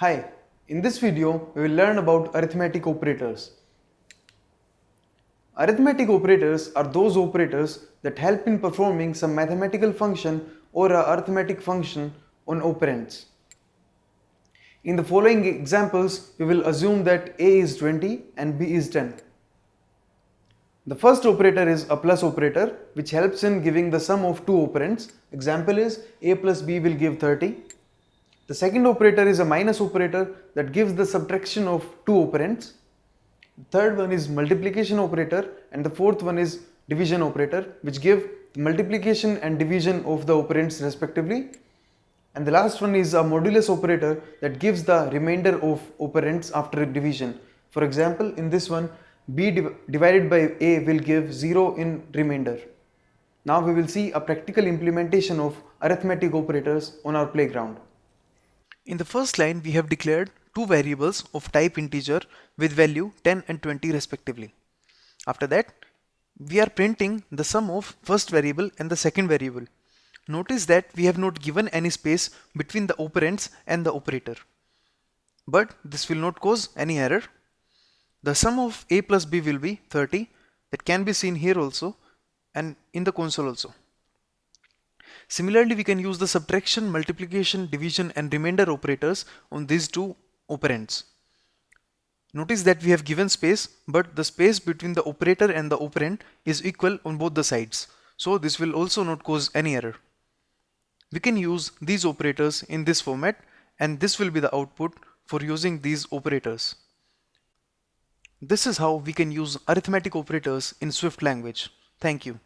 Hi, in this video we will learn about arithmetic operators. Arithmetic operators are those operators that help in performing some mathematical function or a arithmetic function on operands. In the following examples, we will assume that A is 20 and B is 10. The first operator is a plus operator which helps in giving the sum of two operands. Example is A plus B will give 30. The second operator is a minus operator that gives the subtraction of two operands. The third one is multiplication operator and the fourth one is division operator which give the multiplication and division of the operands respectively. And the last one is a modulus operator that gives the remainder of operands after division. For example, in this one, B divided by A will give 0 in remainder. Now we will see a practical implementation of arithmetic operators on our playground. In the first line, we have declared two variables of type integer with value 10 and 20 respectively. After that, we are printing the sum of first variable and the second variable. Notice that we have not given any space between the operands and the operator. But this will not cause any error. The sum of A plus B will be 30. That can be seen here also and in the console also. Similarly, we can use the subtraction, multiplication, division and remainder operators on these two operands. Notice that we have given space, but the space between the operator and the operand is equal on both the sides. So this will also not cause any error. We can use these operators in this format and this will be the output for using these operators. This is how we can use arithmetic operators in Swift language. Thank you.